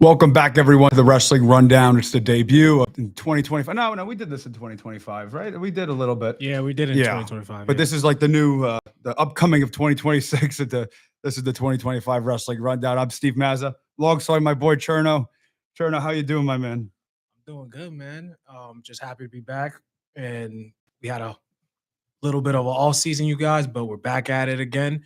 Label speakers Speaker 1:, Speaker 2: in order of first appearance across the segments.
Speaker 1: Welcome back, everyone, to the Wrestling Rundown. It's the debut of in 2025. No, we did this in 2025, right? We did a little bit.
Speaker 2: Yeah, we did in
Speaker 1: Yeah.
Speaker 2: 2025.
Speaker 1: But this is like the new, the upcoming of 2026. This is the 2025 Wrestling Rundown. I'm Steve Mazza, alongside my boy Cherno. Cherno, how you doing, my man?
Speaker 2: I'm doing good, man. Just happy to be back. And we had a little bit of an all season, you guys, but we're back at it again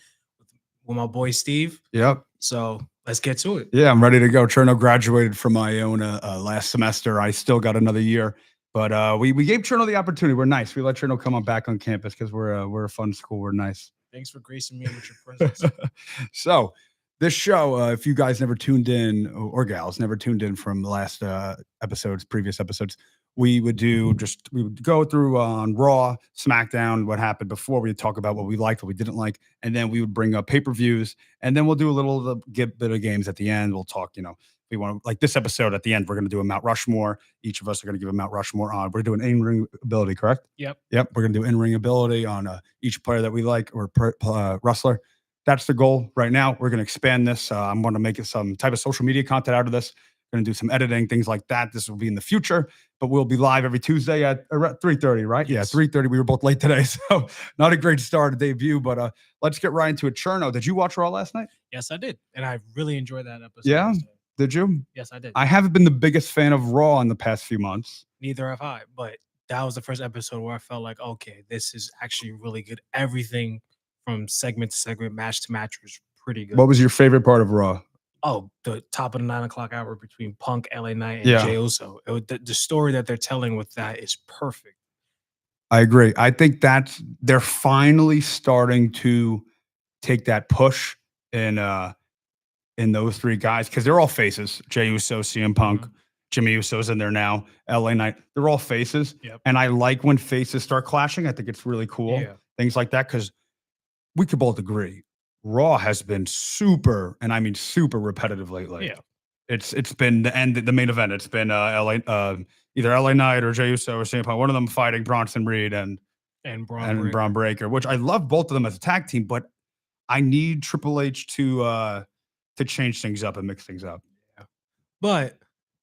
Speaker 2: with my boy Steve.
Speaker 1: Yep.
Speaker 2: So let's get to it.
Speaker 1: Yeah, I'm ready to go. Cherno graduated from Iona last semester. I still got another year, but we gave Cherno the opportunity. We're nice. We let Cherno come on back on campus because we're a fun school. We're nice.
Speaker 2: Thanks for gracing me with your presence.
Speaker 1: So, this show, if you guys never tuned in, or gals never tuned in from the last previous episodes, we would go through on Raw, SmackDown, what happened before. We'd talk about what we liked, what we didn't like, and then we would bring up pay-per-views, and then we'll do a little bit of games at the end. We'll talk, we want to, like this episode at the end, we're going to do a Mount Rushmore. Each of us are going to give a Mount Rushmore on. We're doing in-ring ability, correct?
Speaker 2: Yep.
Speaker 1: Yep. We're going to do in-ring ability on each player that we like or wrestler. That's the goal right now. We're going to expand this. I'm going to make it some type of social media content out of this. Going to do some editing, things like that. This will be in the future, but we'll be live every Tuesday at 3:30, right?
Speaker 2: Yes.
Speaker 1: Yeah, 3:30. We were both late today, so not a great start of debut, but let's get right into it. Cherno, did you watch Raw last night?
Speaker 2: Yes, I did. And I really enjoyed that episode.
Speaker 1: Yeah? Did you?
Speaker 2: Yes, I did.
Speaker 1: I haven't been the biggest fan of Raw in the past few months.
Speaker 2: Neither have I, but that was the first episode where I felt like, okay, this is actually really good. Everything from segment to segment, match to match was pretty good.
Speaker 1: What was your favorite part of Raw?
Speaker 2: Oh, the top of the 9 o'clock hour between Punk, LA Knight, and
Speaker 1: Yeah.
Speaker 2: Jey Uso. The story that they're telling with that is perfect.
Speaker 1: I agree. I think they're finally starting to take that push in those three guys because they're all faces. Jey Uso, CM Punk, Jimmy Uso's in there now, LA Knight. They're all faces.
Speaker 2: Yep.
Speaker 1: And I like when faces start clashing. I think it's really cool.
Speaker 2: Yeah.
Speaker 1: Things like that, because we could both agree. Raw has been super, and I mean super repetitive lately.
Speaker 2: Yeah.
Speaker 1: It's been the main event. It's been either LA Knight or Jey Uso or CM Punk. One of them fighting Bronson Reed and Braun Breaker, which I love both of them as a tag team, but I need Triple H to change things up and mix things up.
Speaker 2: Yeah. But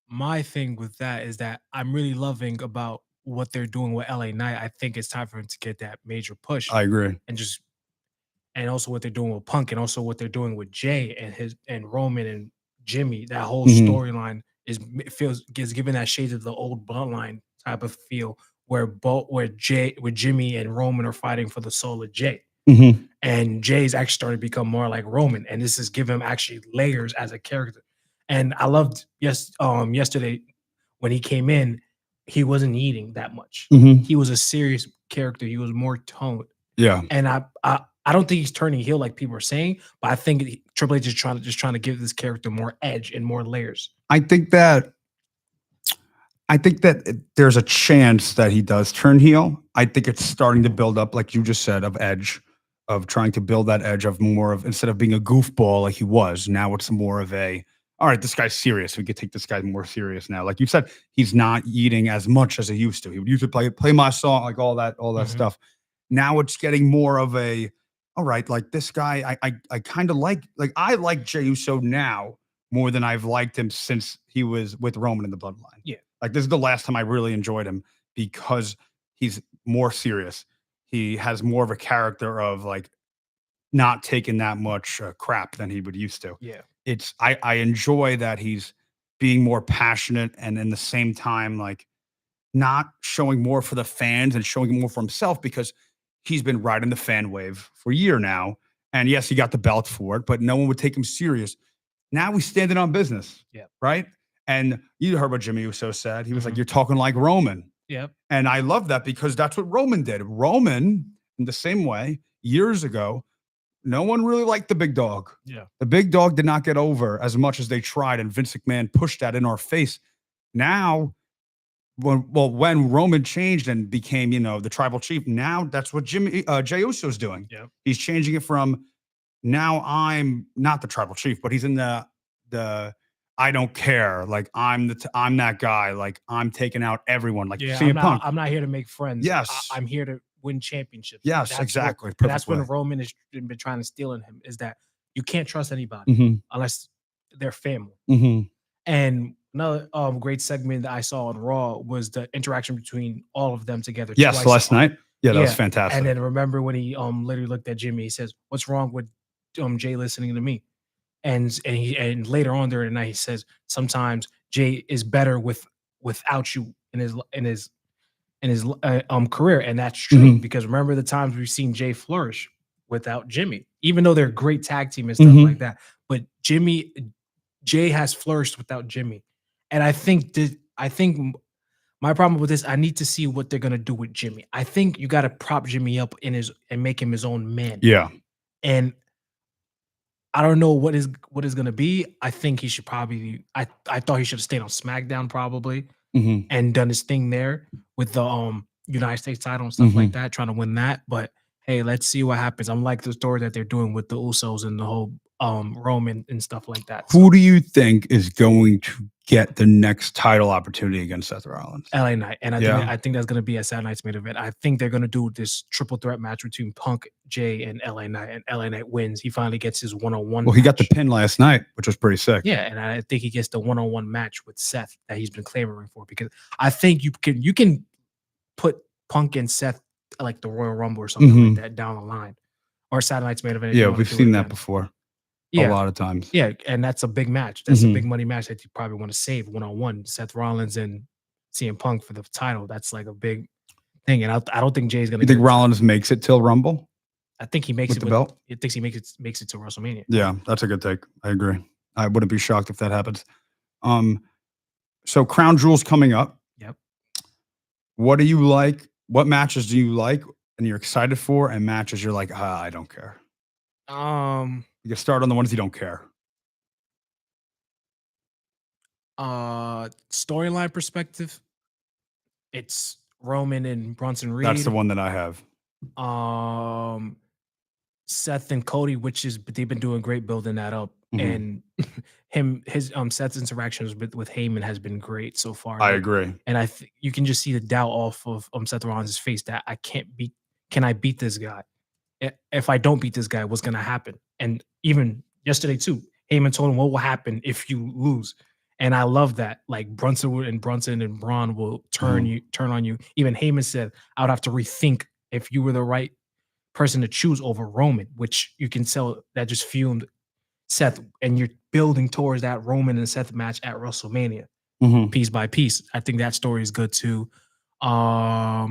Speaker 2: my thing with that is that I'm really loving about what they're doing with LA Knight. I think it's time for him to get that major push.
Speaker 1: I agree.
Speaker 2: And also what they're doing with Punk, and also what they're doing with Jay and Roman and Jimmy. That whole storyline gives given that shades of the old bloodline type of feel, where Jimmy and Roman are fighting for the soul of Jay. And Jay's actually starting to become more like Roman, and this is giving him actually layers as a character. And I loved yesterday when he came in, he wasn't eating that much. He was a serious character. He was more toned.
Speaker 1: Yeah.
Speaker 2: And I don't think he's turning heel like people are saying, but I think Triple H is trying to give this character more edge and more layers.
Speaker 1: I think that there's a chance that he does turn heel. I think it's starting to build up, like you just said, of edge, of trying to build that edge of more of, instead of being a goofball like he was, now it's more of all right, this guy's serious. We could take this guy more serious now. Like you said, he's not eating as much as he used to. He would usually play my song, like all that stuff. Now it's getting more of all right, like this guy, I kind of like I like Jey Uso now more than I've liked him since he was with Roman in the Bloodline.
Speaker 2: Yeah.
Speaker 1: Like this is the last time I really enjoyed him because he's more serious. He has more of a character of like not taking that much crap than he would used to.
Speaker 2: Yeah.
Speaker 1: I enjoy that he's being more passionate and in the same time, like not showing more for the fans and showing more for himself, because he's been riding the fan wave for a year now. And yes, he got the belt for it, but no one would take him serious. Now he's standing on business.
Speaker 2: Yeah.
Speaker 1: Right. And you heard what Jimmy Uso said. He was like, you're talking like Roman.
Speaker 2: Yep.
Speaker 1: And I love that because that's what Roman did. Roman, in the same way, years ago, no one really liked the big dog.
Speaker 2: Yeah.
Speaker 1: The big dog did not get over as much as they tried. And Vince McMahon pushed that in our face. Now, when Roman changed and became, the tribal chief, now that's what Jey Uso's doing.
Speaker 2: Yep.
Speaker 1: He's changing it from, now I'm not the tribal chief, but he's in the I don't care. Like I'm that guy. Like I'm taking out everyone. Like CM Punk.
Speaker 2: I'm not here to make friends.
Speaker 1: Yes.
Speaker 2: I'm here to win championships.
Speaker 1: Yes,
Speaker 2: that's
Speaker 1: exactly.
Speaker 2: That's when Roman has been trying to steal in him, is that you can't trust anybody unless they're family. And another great segment that I saw on Raw was the interaction between all of them together
Speaker 1: Yes,
Speaker 2: twice.
Speaker 1: last night. Yeah, that was
Speaker 2: Yeah,
Speaker 1: fantastic.
Speaker 2: and then remember when he literally looked at Jimmy, he says, "What's wrong with Jay listening to me?" And later on during the night, he says, "Sometimes Jay is better without you in his career," and that's true
Speaker 1: Mhm.
Speaker 2: because remember the times we've seen Jay flourish without Jimmy, even though they're a great tag team and stuff
Speaker 1: Mhm.
Speaker 2: like that. But Jay has flourished without Jimmy, and I think my problem with this, I need to see what they're gonna do with Jimmy. I think you got to prop Jimmy up and make him his own man,
Speaker 1: Yeah.
Speaker 2: and I don't know what is gonna be. I think he should probably. I thought he should have stayed on SmackDown probably
Speaker 1: Mhm.
Speaker 2: and done his thing there with the United States title and stuff like
Speaker 1: Mhm.
Speaker 2: that, trying to win that. But hey, let's see what happens. I'm like the story that they're doing with the Usos and the whole Roman and stuff like that. So
Speaker 1: Who do you think is going to get the next title opportunity against Seth Rollins?
Speaker 2: LA Knight, and
Speaker 1: Yeah.
Speaker 2: I think that's gonna be a Saturday Night's main event. I think they're gonna do this triple threat match between Punk, Jay, and LA Knight, and LA Knight wins. He finally gets his one-on-one.
Speaker 1: Well, he got the
Speaker 2: match.
Speaker 1: pin last night, which was pretty sick.
Speaker 2: Yeah, and I think he gets the one-on-one match with Seth that he's been clamoring for because I think you can put Punk and Seth like the Royal Rumble or something
Speaker 1: Mhm.
Speaker 2: like that down the line, or Saturday Night's main event. If you
Speaker 1: Yeah,
Speaker 2: wanna
Speaker 1: we've
Speaker 2: do it
Speaker 1: seen that
Speaker 2: again.
Speaker 1: before a
Speaker 2: Yeah,
Speaker 1: lot of times.
Speaker 2: yeah, and that's a big match. That's a
Speaker 1: Mhm.
Speaker 2: big money match that you probably want to save one-on-one. Seth Rollins and CM Punk for the title. That's like a big thing, and I don't think Jay's gonna
Speaker 1: You
Speaker 2: get
Speaker 1: think
Speaker 2: it.
Speaker 1: Rollins makes it till Rumble
Speaker 2: I think he makes
Speaker 1: with
Speaker 2: it
Speaker 1: the
Speaker 2: with.
Speaker 1: belt?
Speaker 2: He thinks he makes it to WrestleMania.
Speaker 1: Yeah, that's a good take. I agree. I wouldn't be shocked if that happens. Um, so Crown Jewel's coming up.
Speaker 2: Yep.
Speaker 1: What do you like? What matches do you like and you're excited for, and matches you're like, I don't care.
Speaker 2: Um.
Speaker 1: You can start on the ones you don't care.
Speaker 2: Storyline perspective, it's Roman and Bronson Reed.
Speaker 1: That's the one that I have.
Speaker 2: Um, Seth and Cody, which is they've been doing great building that up,
Speaker 1: Mhm.
Speaker 2: and Seth's interactions with Heyman has been great so far.
Speaker 1: I agree.
Speaker 2: And you can just see the doubt off of Seth Rollins' face that I can't beat. Can I beat this guy? If I don't beat this guy, what's gonna happen? And even yesterday too, Heyman told him what will happen if you lose. And I love that. Like Brunson and Braun will
Speaker 1: Mhm.
Speaker 2: turn on you. Even Heyman said, I would have to rethink if you were the right person to choose over Roman, which you can tell that just fumed Seth, and you're building towards that Roman and Seth match at WrestleMania,
Speaker 1: Mhm.
Speaker 2: piece by piece. I think that story is good too. I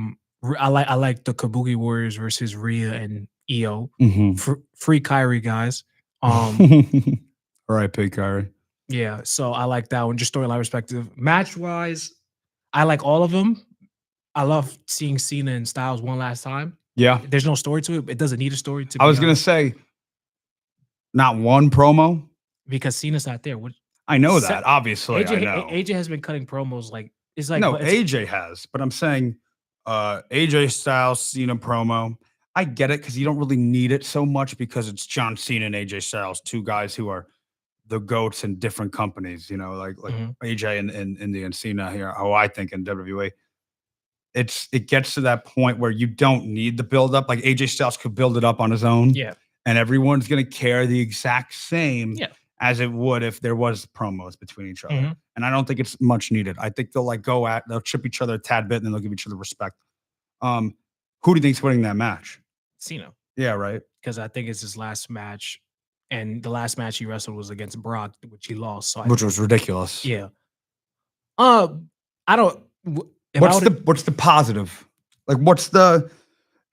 Speaker 2: like the Kabuki Warriors versus Rhea and Io.
Speaker 1: Mhm.
Speaker 2: Free Kyrie guys.
Speaker 1: R.I.P. Kyrie.
Speaker 2: Yeah, so I like that one. Just storyline perspective. Match wise, I like all of them. I love seeing Cena and Styles one last time.
Speaker 1: Yeah.
Speaker 2: There's no story to it. It doesn't need a story to.
Speaker 1: I was gonna say, not one promo.
Speaker 2: Because Cena's not there.
Speaker 1: I know
Speaker 2: Se-
Speaker 1: that. Obviously, I know.
Speaker 2: AJ has been cutting promos like it's like
Speaker 1: No,
Speaker 2: but it's,
Speaker 1: AJ has, but I'm saying AJ Styles Cena promo. I get it because you don't really need it so much because it's John Cena and AJ Styles, two guys who are the goats in different companies. You know, like
Speaker 2: Mhm.
Speaker 1: AJ and Indy and Cena here. How I think in WWE, it gets to that point where you don't need the build up. Like AJ Styles could build it up on his own,
Speaker 2: Yeah.
Speaker 1: and everyone's gonna care the exact same
Speaker 2: Yeah.
Speaker 1: as it would if there was promos between each other.
Speaker 2: Mhm.
Speaker 1: And I don't think it's much needed. I think they'll chip each other a tad bit and then they'll give each other respect. Who do you think's winning that match?
Speaker 2: Cena.
Speaker 1: Yeah, right.
Speaker 2: Because I think it's his last match. And the last match he wrestled was against Brock, which he lost. So
Speaker 1: Which was ridiculous.
Speaker 2: yeah. I don't if I would've-
Speaker 1: What's the positive? Like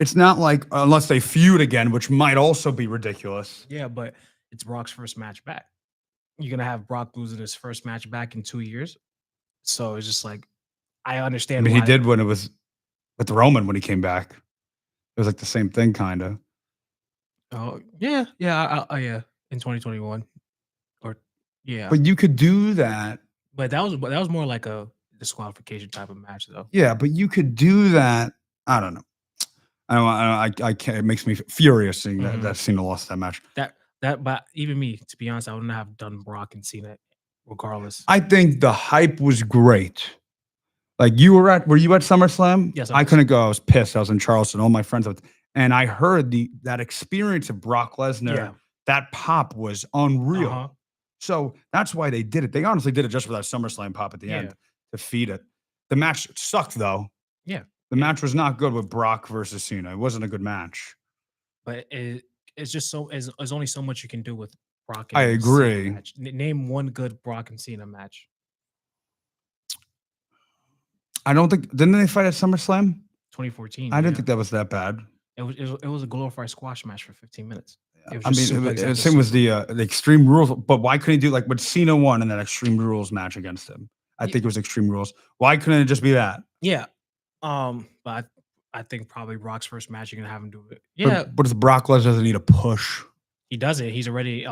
Speaker 1: it's not like unless they feud again, which might also be ridiculous.
Speaker 2: yeah, but it's Brock's first match back. You're gonna have Brock losing his first match back in 2 years. So it's just like I
Speaker 1: I
Speaker 2: understand
Speaker 1: mean,
Speaker 2: why
Speaker 1: he did when it was with Roman when he came back. It was like the same thing, kind of.
Speaker 2: Oh yeah, yeah, in 2021. Or yeah.
Speaker 1: But you could do that.
Speaker 2: But that was more like a disqualification type of match though.
Speaker 1: Yeah, but you could do that. I don't know. I can't. It makes me furious seeing
Speaker 2: Mhm.
Speaker 1: that Cena lost that match.
Speaker 2: But even me, to be honest, I wouldn't have done Brock and Cena regardless.
Speaker 1: I think the hype was great. Like were you at SummerSlam?
Speaker 2: Yes,
Speaker 1: I couldn't go. I was pissed. I was in Charleston. All my friends, and I heard that experience of Brock Lesnar.
Speaker 2: Yeah.
Speaker 1: That pop was unreal.
Speaker 2: Uh-huh.
Speaker 1: So that's why they did it. They honestly did it just for that SummerSlam pop at the
Speaker 2: Yeah,
Speaker 1: end to feed it. The match sucked though.
Speaker 2: yeah.
Speaker 1: The
Speaker 2: It,
Speaker 1: match was not good with Brock versus Cena. It wasn't a good match.
Speaker 2: but it's just so there's only so much you can do with Brock
Speaker 1: I
Speaker 2: and Cena
Speaker 1: agree.
Speaker 2: match. Name one good Brock and Cena match.
Speaker 1: I don't think didn't they fight at SummerSlam?
Speaker 2: 2014.
Speaker 1: I didn't
Speaker 2: Yeah,
Speaker 1: think that was that bad.
Speaker 2: it was a glorified squash match for 15 minutes. It was
Speaker 1: I
Speaker 2: just
Speaker 1: mean,
Speaker 2: suplex after
Speaker 1: same was
Speaker 2: suplex.
Speaker 1: the Extreme Rules, but why couldn't he do like what Cena won in that Extreme Rules match against him? I
Speaker 2: Yeah,
Speaker 1: think it was Extreme Rules. Why couldn't it just be that?
Speaker 2: yeah. But I think probably Brock's first match you're gonna have him do it.
Speaker 1: But
Speaker 2: Yeah,
Speaker 1: but if Brock Lesnar doesn't need a push.
Speaker 2: he does it. He's already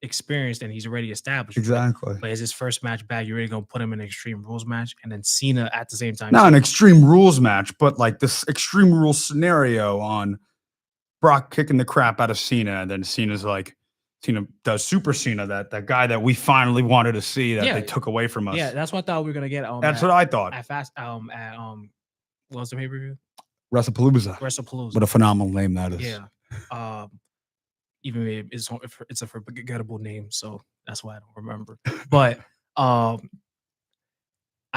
Speaker 2: experienced and he's already established.
Speaker 1: Exactly.
Speaker 2: But is his first match back? You're really gonna put him in an Extreme Rules match, and then Cena at the same time
Speaker 1: Not an
Speaker 2: too.
Speaker 1: Extreme Rules match, but like this Extreme Rules scenario on Brock kicking the crap out of Cena, and then Cena does Super Cena, that guy that we finally wanted to see that they
Speaker 2: Yeah,
Speaker 1: took away from us.
Speaker 2: yeah. That's what I thought we were gonna get.
Speaker 1: That's what I thought.
Speaker 2: At fast at what was the pay per view?
Speaker 1: WrestlePalooza.
Speaker 2: WrestlePalooza.
Speaker 1: What a phenomenal name that is.
Speaker 2: Yeah. Um, even it's a forgettable name, so that's why I don't remember. But I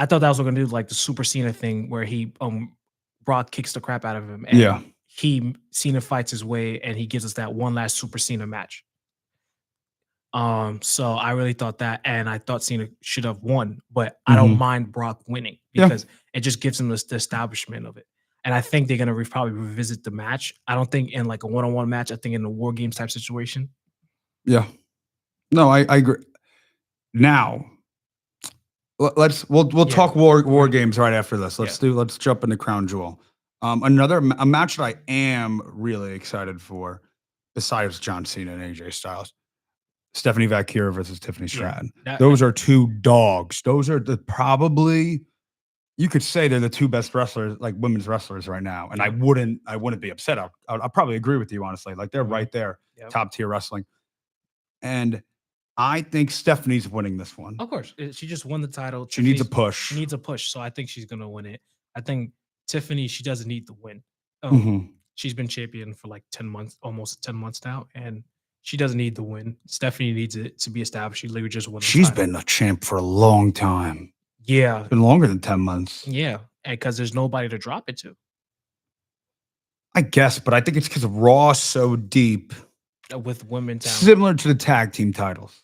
Speaker 2: thought that was gonna do like the Super Cena thing where he Brock kicks the crap out of him and
Speaker 1: Yeah.
Speaker 2: Cena fights his way and he gives us that one last Super Cena match. So I really thought that, and I thought Cena should have won, but I don't
Speaker 1: Mhm.
Speaker 2: mind Brock winning
Speaker 1: Yeah.
Speaker 2: because it just gives him the establishment of it. And I think they're gonna probably revisit the match. I don't think in like a one-on-one match. I think in a war games type situation.
Speaker 1: Yeah. No, I agree. Now, we'll
Speaker 2: Yeah.
Speaker 1: talk war games right after this.
Speaker 2: Yeah.
Speaker 1: Let's jump into Crown Jewel. A match that I am really excited for, besides John Cena and AJ Styles, Stephanie Vaquera versus Tiffany
Speaker 2: Yeah.
Speaker 1: Stratton.
Speaker 2: That-
Speaker 1: Those are two dogs. Those are probably you could say they're the two best wrestlers, like women's wrestlers right now. And I wouldn't be upset. I'll probably agree with you honestly. Like they're
Speaker 2: Mhm.
Speaker 1: right there,
Speaker 2: Yep.
Speaker 1: top tier wrestling. And I think Stephanie's winning this one.
Speaker 2: Of course, she just won the title.
Speaker 1: She needs a
Speaker 2: Tiffany's-
Speaker 1: push.
Speaker 2: She needs a push, so I think she's gonna win it. I think Tiffany, she doesn't need the win.
Speaker 1: Mhm.
Speaker 2: She's been champion for like 10 months, almost 10 months now, and she doesn't need the win. Stephanie needs it to be established. She literally just won. The
Speaker 1: She's
Speaker 2: title.
Speaker 1: been a champ for a long time.
Speaker 2: Yeah,
Speaker 1: It's been longer than 10 months.
Speaker 2: yeah, and because there's nobody to drop it to
Speaker 1: I guess, but I think it's because Raw so deep,
Speaker 2: with women talent.
Speaker 1: similar to the tag team titles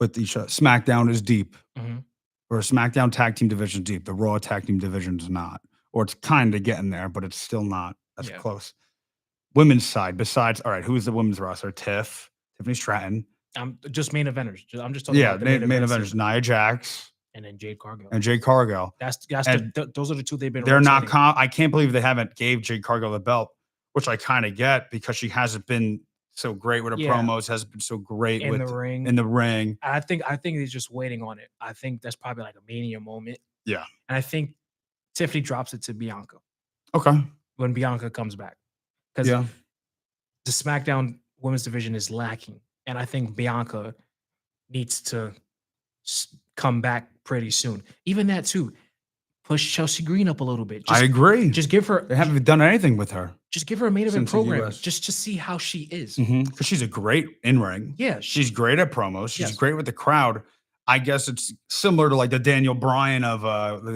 Speaker 1: with each other. SmackDown is deep,
Speaker 2: Mhm.
Speaker 1: or SmackDown tag team division deep. The Raw tag team division is not, or it's kind of getting there, but it's still not as
Speaker 2: Yeah.
Speaker 1: close. Women's side, besides, all right, who's the women's roster? Tiffany Stratton.
Speaker 2: Just main eventers. I'm just talking
Speaker 1: Yeah,
Speaker 2: about the
Speaker 1: main eventers, Nia Jax
Speaker 2: and then Jade Cargill.
Speaker 1: and Jade Cargill. and
Speaker 2: Those are the two they've been.
Speaker 1: They're not.
Speaker 2: rotating.
Speaker 1: I can't believe they haven't gave Jade Cargill the belt, which I kind of get because she hasn't been so great with her
Speaker 2: Yeah.
Speaker 1: promos, hasn't been so great
Speaker 2: in
Speaker 1: with
Speaker 2: the ring.
Speaker 1: in the ring.
Speaker 2: I think they're just waiting on it. I think that's probably like a mania moment.
Speaker 1: Yeah.
Speaker 2: And I think Tiffany drops it to Bianca
Speaker 1: Okay.
Speaker 2: when Bianca comes back. Because
Speaker 1: Yeah.
Speaker 2: the SmackDown women's division is lacking. And I think Bianca needs to come back pretty soon. Even that too. Push Chelsea Green up a little bit.
Speaker 1: I agree.
Speaker 2: Just give her
Speaker 1: They haven't done anything with her
Speaker 2: just give her a main event
Speaker 1: Since the
Speaker 2: program.
Speaker 1: US.
Speaker 2: Just to see how she is.
Speaker 1: because she's a great in ring.
Speaker 2: Yeah.
Speaker 1: She's great at promos. She's
Speaker 2: Yes.
Speaker 1: great with the crowd. I guess it's similar to like the Daniel Bryan of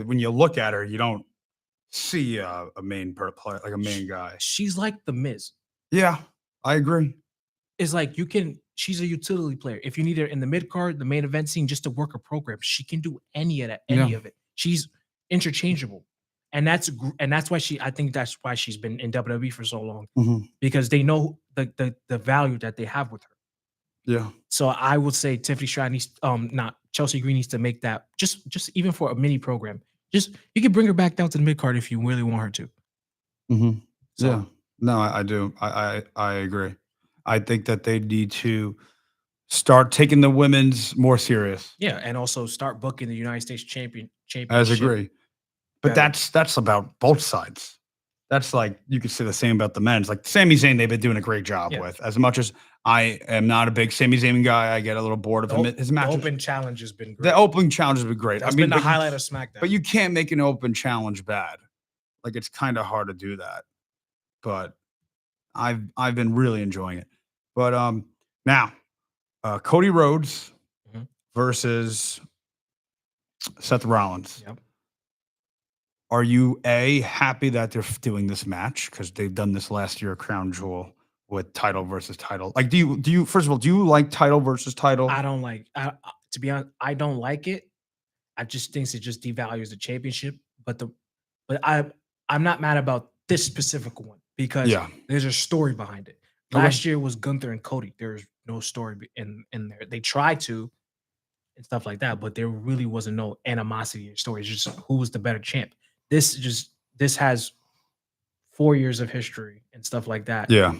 Speaker 1: when you look at her, you don't see a main player, like a main guy.
Speaker 2: She's like the Miz.
Speaker 1: Yeah, I agree.
Speaker 2: Is like she's a utility player. If you need her in the mid card, the main event scene, just to work a program, she can do any of that, any
Speaker 1: Yeah.
Speaker 2: of it. She's interchangeable. And that's why I think that's why she's been in WWE for so long,
Speaker 1: Mhm.
Speaker 2: because they know the value that they have with her.
Speaker 1: Yeah.
Speaker 2: So I would say Tiffany Stratton needs, not Chelsea Green needs to make that just even for a mini program. Just you can bring her back down to the mid card if you really want her to.
Speaker 1: Mhm.
Speaker 2: So
Speaker 1: Yeah. No, I do. I agree. I think that they need to start taking the women's more serious.
Speaker 2: yeah, and also start booking the United States championship.
Speaker 1: As agree. But
Speaker 2: better.
Speaker 1: that's about both sides. That's like you could say the same about the men's. Like Sami Zayn, they've been doing a great job
Speaker 2: Yeah.
Speaker 1: with. As much as I am not a big Sami Zayn guy, I get a little bored of him. His
Speaker 2: The
Speaker 1: matches.
Speaker 2: open challenge has been great.
Speaker 1: The opening challenge has been great.
Speaker 2: That's
Speaker 1: I mean,
Speaker 2: been the
Speaker 1: but you-
Speaker 2: highlight of SmackDown.
Speaker 1: But you can't make an open challenge bad. Like it's kind of hard to do that. But I've been really enjoying it. But now Cody Rhodes versus Seth Rollins.
Speaker 2: Yep.
Speaker 1: Are you happy that they're doing this match because they've done this last year, Crown Jewel, with title versus title? Like, do you first of all, do you like title versus title?
Speaker 2: I don't like. To be honest, I don't like it. I just think it just devalues the championship. But I'm not mad about this specific one because
Speaker 1: Yeah.
Speaker 2: there's a story behind it.
Speaker 1: Okay.
Speaker 2: Last year was Gunther and Cody. There's no story in there. They tried to and stuff like that, but there really wasn't no animosity or story. It's just who was the better champ. This has 4 years of history and stuff like that.
Speaker 1: Yeah.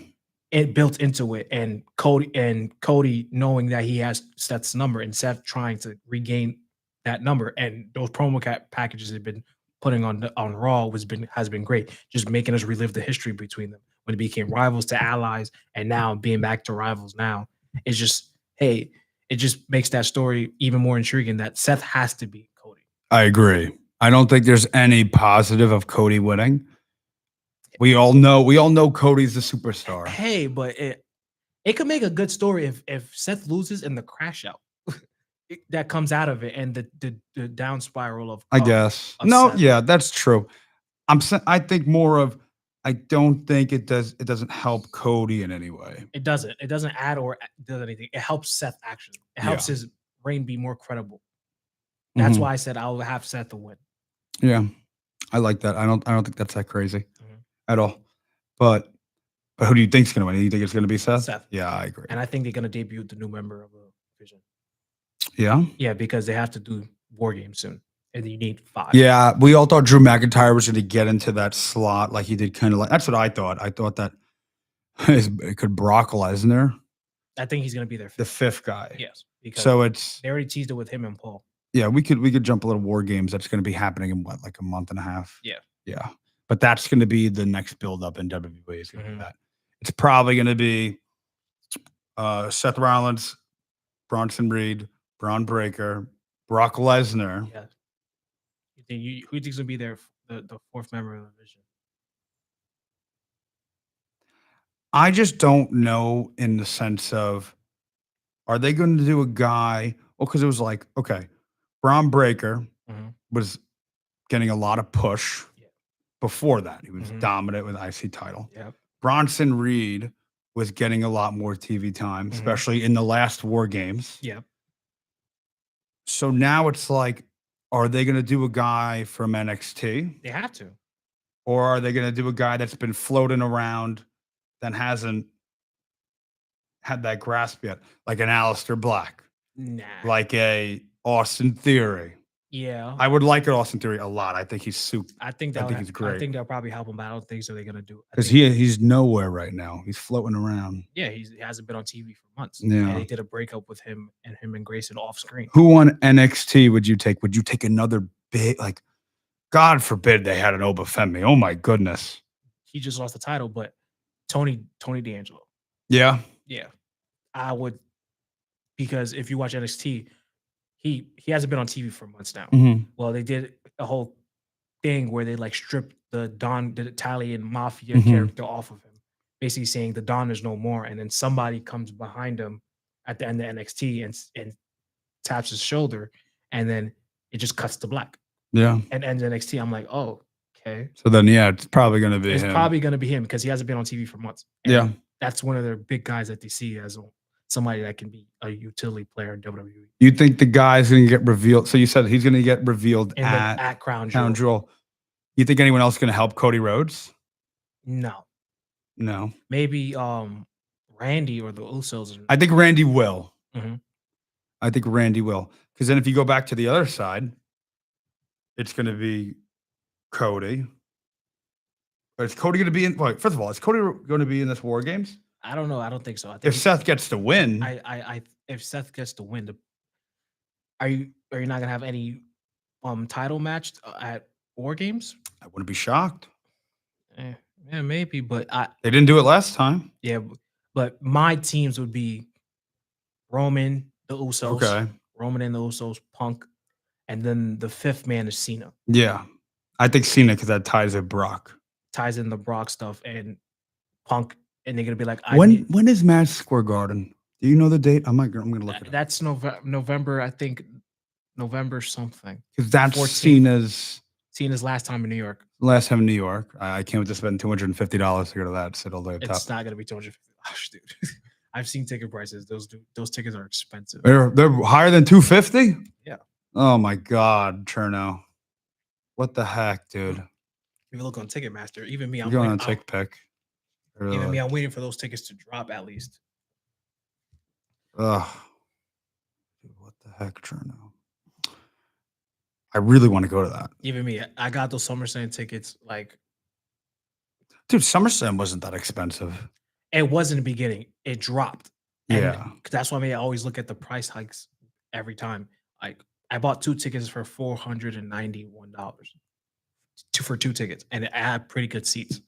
Speaker 2: It built into it, and Cody knowing that he has Seth's number and Seth trying to regain that number, and those promo packages they've been putting on Raw has been great, just making us relive the history between them when it became rivals to allies, and now being back to rivals. Now it's just it just makes that story even more intriguing that Seth has to beat Cody.
Speaker 1: I agree. I don't think there's any positive of Cody winning. We all know Cody's the superstar.
Speaker 2: Hey, but it could make a good story if Seth loses in the crash out that comes out of it, and the down spiral of
Speaker 1: I guess.
Speaker 2: of
Speaker 1: No,
Speaker 2: Seth.
Speaker 1: yeah, that's true. I think more of I don't think it doesn't help Cody in any way.
Speaker 2: It doesn't add or does anything. It helps Seth actually. It helps his reign be more credible. That's
Speaker 1: Mhm.
Speaker 2: why I said I'll have Seth to win.
Speaker 1: Yeah. I like that. I don't think that's that crazy
Speaker 2: Mhm.
Speaker 1: at all. But who do you think's gonna win? You think it's gonna be Seth?
Speaker 2: Seth.
Speaker 1: Yeah, I agree.
Speaker 2: And I think they're gonna debut the new member of the division.
Speaker 1: Yeah.
Speaker 2: Yeah, because they have to do War Games soon, and you need 5.
Speaker 1: Yeah, we all thought Drew McIntyre was going to get into that slot like he did kind of like that's what I thought. I thought that it could Brock Lesnar,
Speaker 2: I think he's gonna be their
Speaker 1: the
Speaker 2: 5th.
Speaker 1: fifth guy.
Speaker 2: Yes, because
Speaker 1: So it's
Speaker 2: they already teased it with him and Paul.
Speaker 1: yeah, we could jump a little War Games. That's going to be happening in what, like a month and a half?
Speaker 2: Yeah.
Speaker 1: Yeah. But that's going to be the next build up in WWE. Is going to be
Speaker 2: Mhm.
Speaker 1: that. It's probably going to be Seth Rollins, Bronson Reed, Braun Breaker, Brock Lesnar.
Speaker 2: Yeah. Who do you think's gonna be the 4th member of the division?
Speaker 1: I just don't know in the sense of are they going to do a guy? Well, because it was like, okay, Braun Breaker
Speaker 2: Mhm.
Speaker 1: was getting a lot of push
Speaker 2: Yeah.
Speaker 1: before that. He was
Speaker 2: Mhm.
Speaker 1: dominant with IC title.
Speaker 2: Yep.
Speaker 1: Bronson Reed was getting a lot more TV time,
Speaker 2: Mhm.
Speaker 1: especially in the last War Games.
Speaker 2: Yep.
Speaker 1: So now it's like, are they going to do a guy from NXT?
Speaker 2: They have to.
Speaker 1: Or are they going to do a guy that's been floating around that hasn't had that grasp yet? Like an Aleister Black,
Speaker 2: Nah.
Speaker 1: like a Austin Theory.
Speaker 2: Yeah.
Speaker 1: I would like an Austin Theory a lot. I think he's super
Speaker 2: I think
Speaker 1: I
Speaker 2: that
Speaker 1: think he's great.
Speaker 2: I think they'll probably help him, but I don't think so. They're gonna do it. I
Speaker 1: because
Speaker 2: think-
Speaker 1: he's nowhere right now. He's floating around.
Speaker 2: yeah, he hasn't been on TV for months.
Speaker 1: Yeah.
Speaker 2: And they did a breakup with him and Grayson off screen.
Speaker 1: Who on NXT would you take? Would you take another big, like, God forbid they had an Obafemi? Oh my goodness.
Speaker 2: He just lost the title, but Tony D'Angelo.
Speaker 1: Yeah.
Speaker 2: Yeah, I would, because if you watch NXT, he hasn't been on TV for months now.
Speaker 1: Mhm.
Speaker 2: Well, they did a whole thing where they like stripped the Italian mafia
Speaker 1: Mhm.
Speaker 2: character off of him, basically saying the Don is no more, and then somebody comes behind him at the end of NXT and taps his shoulder, and then it just cuts to black
Speaker 1: Yeah.
Speaker 2: and ends NXT. I'm like, oh, okay,
Speaker 1: So then, yeah, it's probably going to be
Speaker 2: it's
Speaker 1: him.
Speaker 2: probably gonna be him because he hasn't been on TV for months. And
Speaker 1: Yeah.
Speaker 2: that's one of their big guys that they see as somebody that can be a utility player in WWE.
Speaker 1: You think the guy's going to get revealed? So you said he's going to get revealed
Speaker 2: And at Crown Jewel.
Speaker 1: Crown Jewel. You think anyone else is going to help Cody Rhodes?
Speaker 2: No,
Speaker 1: No.
Speaker 2: maybe Randy or the Usos.
Speaker 1: I think Randy will.
Speaker 2: Mhm.
Speaker 1: I think Randy will. Because then if you go back to the other side, it's going to be Cody. But is Cody going to be in? Wait, first of all, is Cody going to be in this War Games?
Speaker 2: I don't know. I don't think so. I think
Speaker 1: If Seth gets to win,
Speaker 2: I if Seth gets to win, are you not gonna have any title match at War Games?
Speaker 1: I wouldn't be shocked.
Speaker 2: Yeah, maybe, but
Speaker 1: They didn't do it last time.
Speaker 2: yeah, but my teams would be Roman, the Usos,
Speaker 1: Okay.
Speaker 2: Roman and the Usos, Punk, and then the 5th man is Cena.
Speaker 1: Yeah. I think Cena because that ties in Brock.
Speaker 2: Ties in the Brock stuff and Punk, and they're gonna be like,
Speaker 1: When is Madison Square Garden? Do you know the date? I'm gonna look it up
Speaker 2: That's November. I think November something.
Speaker 1: because that's
Speaker 2: 14th.
Speaker 1: Cena's
Speaker 2: Cena's last time in New York.
Speaker 1: last time in New York. I can't wait to spend $250 to go to that. Sit all the way up top.
Speaker 2: It's not gonna be 250. Gosh, dude. I've seen ticket prices. Those tickets are expensive.
Speaker 1: They're higher than 250.
Speaker 2: Yeah.
Speaker 1: Oh my God, Cherno. What the heck, dude?
Speaker 2: If you look on Ticketmaster, even me,
Speaker 1: You're
Speaker 2: I'm
Speaker 1: going
Speaker 2: like,
Speaker 1: on Tick Pick.
Speaker 2: even me, I'm waiting for those tickets to drop at least.
Speaker 1: Ugh. Dude, what the heck, Cherno? I really want to go to that.
Speaker 2: Even me, I got those SummerSlam tickets. Like,
Speaker 1: Dude, SummerSlam wasn't that expensive.
Speaker 2: it was in the beginning. It dropped. And
Speaker 1: Yeah.
Speaker 2: that's why I always look at the price hikes every time. Like, I bought 2 tickets for $491 for 2 tickets, and I had pretty good seats.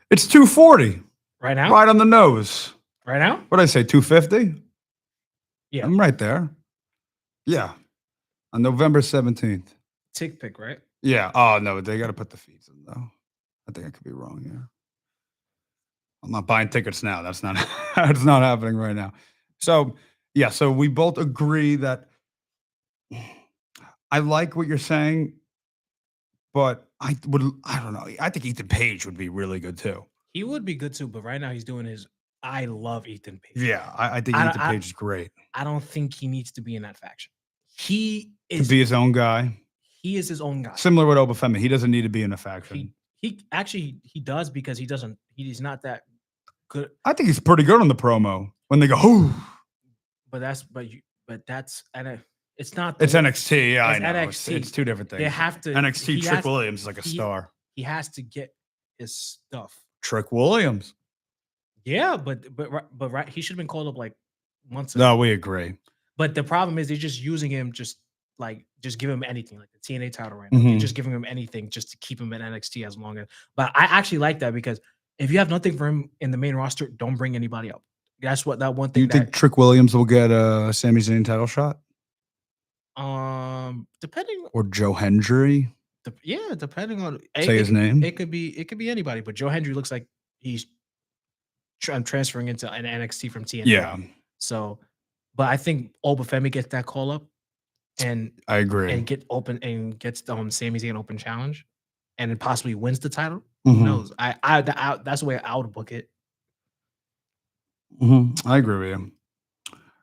Speaker 1: It's 240.
Speaker 2: Right now?
Speaker 1: Right on the nose.
Speaker 2: Right now?
Speaker 1: What did I say? 250?
Speaker 2: Yeah.
Speaker 1: I'm right there. Yeah. On November 17th.
Speaker 2: Tick Pick, right?
Speaker 1: Yeah. Oh no, they got to put the fees in though. I think I could be wrong here. I'm not buying tickets now. That's not that's not happening right now. So yeah, so we both agree that I like what you're saying, but I don't know. I think Ethan Page would be really good too.
Speaker 2: He would be good too, but right now he's doing his. I love Ethan Page.
Speaker 1: Yeah, I think Ethan Page is great.
Speaker 2: I don't think he needs to be in that faction. He
Speaker 1: To
Speaker 2: is
Speaker 1: be his own guy.
Speaker 2: He is his own guy.
Speaker 1: Similar with Obafemi. He doesn't need to be in a faction.
Speaker 2: He actually he does because he's not that good.
Speaker 1: I think he's pretty good on the promo when they go, "Ooh."
Speaker 2: But that's it's not.
Speaker 1: It's NXT. Yeah, I
Speaker 2: it's
Speaker 1: know.
Speaker 2: NXT.
Speaker 1: It's two different things.
Speaker 2: They have to.
Speaker 1: NXT. Trick Williams is like a star.
Speaker 2: He has to get his stuff.
Speaker 1: Trick Williams.
Speaker 2: Yeah, but right, he should have been called up like months ago.
Speaker 1: No, we agree.
Speaker 2: But the problem is they're just using him just give him anything like the TNA title right now.
Speaker 1: Mhm.
Speaker 2: They're just giving him anything just to keep him in NXT as long as. But I actually like that because if you have nothing for him in the main roster, don't bring anybody up. That's what that one
Speaker 1: Do
Speaker 2: thing.
Speaker 1: you think Trick Williams will get a Sami Zayn title shot?
Speaker 2: Depending
Speaker 1: Or Joe Hendry?
Speaker 2: Depending on
Speaker 1: Say his name.
Speaker 2: It could be anybody, but Joe Hendry looks like he's transferring into an NXT from TNA.
Speaker 1: Yeah.
Speaker 2: So, but I think Obafemi gets that call up, and
Speaker 1: I agree.
Speaker 2: and gets Sami Zayn open challenge, and then possibly wins the title.
Speaker 1: Mhm.
Speaker 2: Who knows? That's the way I would book it.
Speaker 1: I agree with you.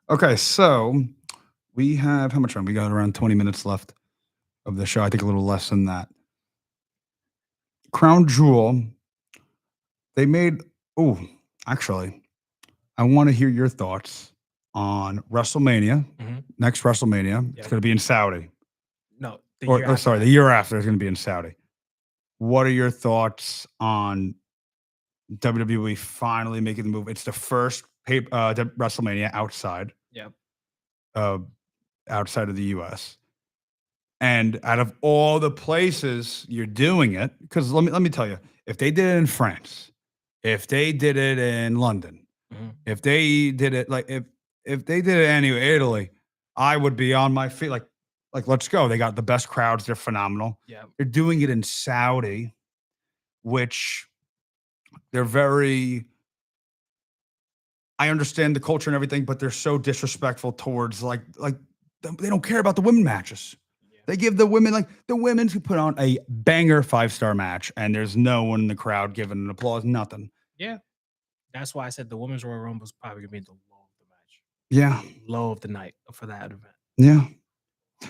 Speaker 1: Okay, so we have how much time? We got around 20 minutes left of the show. I think a little less than that. Crown Jewel, they made. Oh, actually, I want to hear your thoughts on WrestleMania.
Speaker 2: Mhm.
Speaker 1: Next WrestleMania,
Speaker 2: Yeah.
Speaker 1: it's going to be in Saudi.
Speaker 2: No,
Speaker 1: The year after is going to be in Saudi. What are your thoughts on WWE finally making the move? It's the first WrestleMania outside.
Speaker 2: Yep.
Speaker 1: Outside of the US. And out of all the places you're doing it, because let me tell you, if they did it in France, if they did it in London,
Speaker 2: Mhm.
Speaker 1: if they did it if they did it anyway, Italy, I would be on my feet like let's go. They got the best crowds, they're phenomenal.
Speaker 2: Yeah.
Speaker 1: They're doing it in Saudi, which they're very I understand the culture and everything, but they're so disrespectful towards like they don't care about the women matches.
Speaker 2: Yeah.
Speaker 1: They give the women who put on a banger 5-star match, and there's no one in the crowd giving an applause, nothing.
Speaker 2: Yeah. That's why I said the women's Royal Rumble is probably gonna be the low of the match.
Speaker 1: Yeah.
Speaker 2: Low of the night for that event.
Speaker 1: Yeah.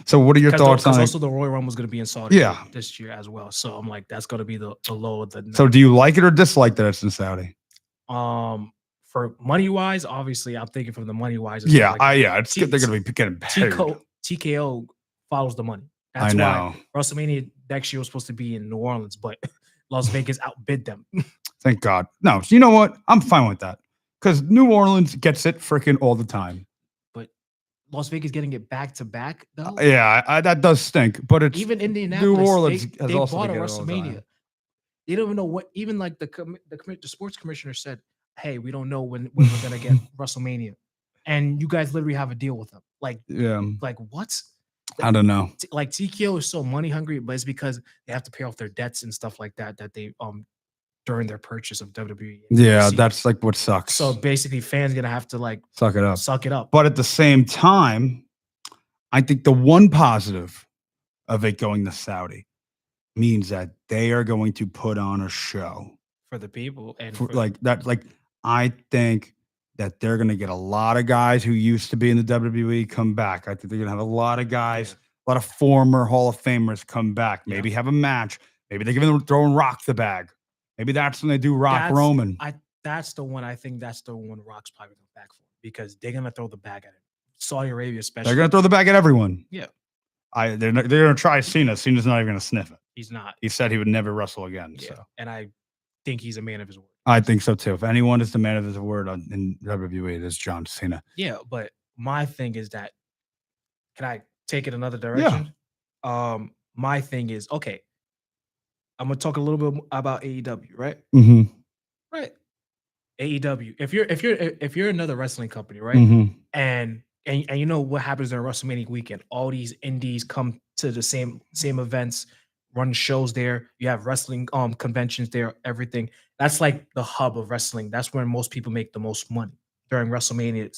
Speaker 1: So what are your thoughts on it?
Speaker 2: Also the Royal Rumble is gonna be in Saudi
Speaker 1: Yeah.
Speaker 2: this year as well. So I'm like, that's gonna be the low of the night.
Speaker 1: So do you like it or dislike that it's in Saudi?
Speaker 2: For money wise, obviously, I'm thinking from the money wise.
Speaker 1: Yeah, it's good. They're gonna be getting paid.
Speaker 2: TKO follows the money.
Speaker 1: I know.
Speaker 2: Why WrestleMania next year was supposed to be in New Orleans, but Las Vegas outbid them.
Speaker 1: Thank God. No, you know what? I'm fine with that because New Orleans gets it freaking all the time.
Speaker 2: But Las Vegas getting it back to back though.
Speaker 1: Yeah, that does stink. But it's
Speaker 2: even Indianapolis.
Speaker 1: New Orleans
Speaker 2: they
Speaker 1: has also
Speaker 2: bought a
Speaker 1: to get it all the time.
Speaker 2: WrestleMania. They don't even know what. Even like the sports commissioner said, "Hey, we don't know when we're gonna get WrestleMania," and you guys literally have a deal with them. Like what?
Speaker 1: I don't know.
Speaker 2: Like TKO is so money hungry, but it's because they have to pay off their debts and stuff like that. That they during their purchase of WWE.
Speaker 1: Yeah,
Speaker 2: See,
Speaker 1: that's like what sucks.
Speaker 2: so basically fans gonna have to like
Speaker 1: Suck it up.
Speaker 2: suck it up.
Speaker 1: But at the same time, I think the one positive of it going to Saudi means that they are going to put on a show
Speaker 2: For the people and
Speaker 1: for
Speaker 2: for,
Speaker 1: like that. Like, I think that they're going to get a lot of guys who used to be in the WWE come back. I think they're going to have a lot of guys, a lot of former Hall of Famers come back.
Speaker 2: Yeah.
Speaker 1: Maybe have a match. Maybe they're giving throwing Rock the bag. Maybe that's when they do Rock Roman.
Speaker 2: that's the one. I think that's the one Rock's probably gonna come back for because they're gonna throw the bag at him. Saudi Arabia, especially.
Speaker 1: They're going to throw the bag at everyone.
Speaker 2: Yeah.
Speaker 1: They're going to try Cena. Cena's not even going to sniff it.
Speaker 2: He's not.
Speaker 1: He said he would never wrestle again.
Speaker 2: Yeah.
Speaker 1: So
Speaker 2: And I think he's a man of his word.
Speaker 1: I think so too. If anyone is the man of his word in WWE, it is John Cena.
Speaker 2: Yeah, but my thing is that can I take it another direction? My thing is okay. I'm gonna talk a little bit about AEW, right?
Speaker 1: Mm-hmm.
Speaker 2: Right. AEW. If you're another wrestling company, right?
Speaker 1: Mm-hmm.
Speaker 2: And you know what happens during WrestleMania weekend? All these indies come to the same events, run shows there. You have wrestling conventions there, everything. That's like the hub of wrestling. That's where most people make the most money during WrestleMania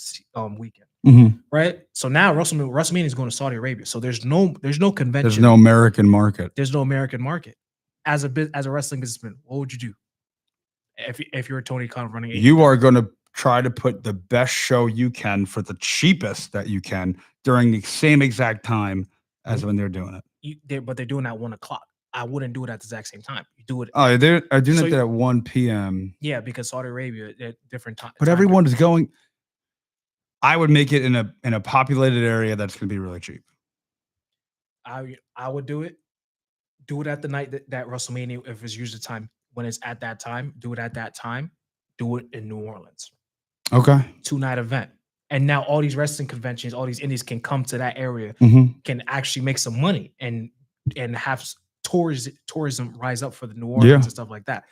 Speaker 2: weekend.
Speaker 1: Mm-hmm.
Speaker 2: Right? So now WrestleMania is going to Saudi Arabia. So there's no convention.
Speaker 1: There's no American market.
Speaker 2: There's no American market. As a wrestling businessman, what would you do? If you're Tony Khan running
Speaker 1: You are going to try to put the best show you can for the cheapest that you can during the same exact time as when they're doing it.
Speaker 2: But they're doing it at 1 o'clock. I wouldn't do it at the exact same time. You do it.
Speaker 1: Oh, they're doing it at 1 p.m.
Speaker 2: Yeah, because Saudi Arabia at different times.
Speaker 1: But everyone is going. I would make it in a populated area that's going to be really cheap.
Speaker 2: I would do it. Do it at the night that WrestleMania, if it's usually time when it's at that time, do it at that time. Do it in New Orleans.
Speaker 1: Okay.
Speaker 2: 2-night event. And now all these wrestling conventions, all these indies can come to that area, can actually make some money and have tourism rise up for the New Orleans and stuff like that.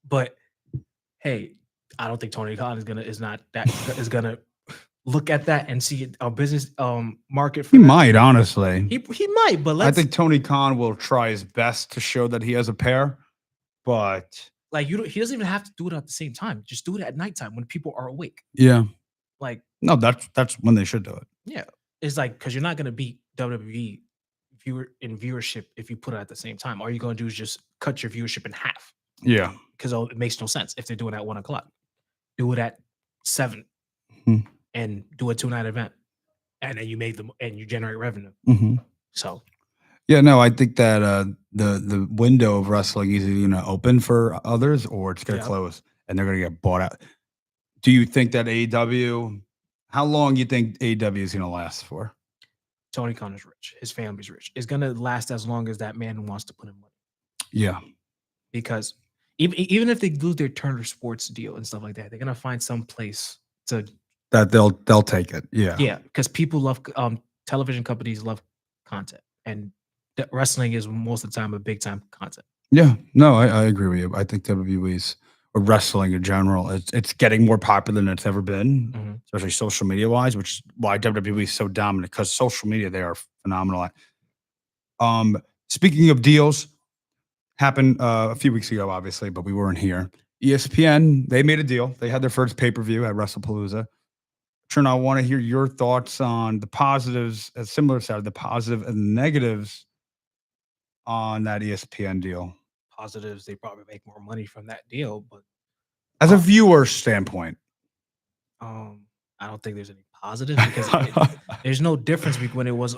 Speaker 2: But hey, I don't think Tony Khan is gonna look at that and see a business market for
Speaker 1: He
Speaker 2: that.
Speaker 1: might, honestly.
Speaker 2: He might, but
Speaker 1: I think Tony Khan will try his best to show that he has a pair, but
Speaker 2: like he doesn't even have to do it at the same time. Just do it at nighttime when people are awake.
Speaker 1: yeah.
Speaker 2: Like
Speaker 1: No, that's when they should do it.
Speaker 2: yeah, it's like because you're not gonna beat WWE viewership if you put it at the same time. All you're gonna do is just cut your viewership in half.
Speaker 1: Yeah.
Speaker 2: Because it makes no sense if they're doing it at 1 o'clock. Do it at 7 and do a 2-night event, and then you generate revenue. So
Speaker 1: yeah, no, I think that the window of wrestling is either going to open for others or it's going to close, and they're going to get bought out. Do you think that AEW? How long do you think AEW is going to last for?
Speaker 2: Tony Khan is rich. His family's rich. It's going to last as long as that man wants to put in money.
Speaker 1: Yeah,
Speaker 2: because even if they lose their Turner Sports deal and stuff like that, they're going to find some place to
Speaker 1: that they'll take it. Yeah,
Speaker 2: yeah, because people love television companies love content, and wrestling is most of the time a big time content.
Speaker 1: Yeah, no, I agree with you. I think WWE's or wrestling in general, it's getting more popular than it's ever been, especially social media wise, which is why WWE is so dominant because social media, they are phenomenal. Speaking of deals, happened a few weeks ago, obviously, but we weren't here. ESPN, they made a deal. They had their first pay-per-view at WrestlePalooza. Trina, I want to hear your thoughts on the positives, a similar side, the positive and the negatives on that ESPN deal.
Speaker 2: Positives, they probably make more money from that deal, but
Speaker 1: as a viewer standpoint,
Speaker 2: I don't think there's any positives because there's no difference when it was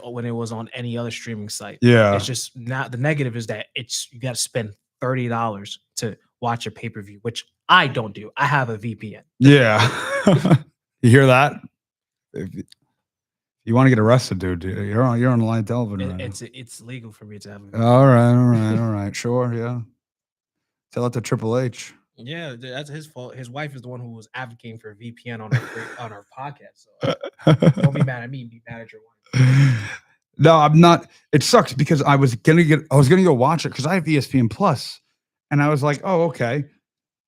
Speaker 2: on any other streaming site.
Speaker 1: Yeah,
Speaker 2: it's just not the negative is that you got to spend $30 to watch a pay-per-view, which I don't do. I have a VPN.
Speaker 1: Yeah, you hear that? If you want to get arrested, dude, you're on live television.
Speaker 2: It's legal for me to have.
Speaker 1: All right, sure, yeah. Tell it to Triple H.
Speaker 2: Yeah, that's his fault. His wife is the one who was advocating for a VPN on our podcast. So don't be mad at me. Be mad at your wife.
Speaker 1: No, I'm not. It sucks because I was gonna go watch it because I have ESPN Plus, and I was like, oh, okay,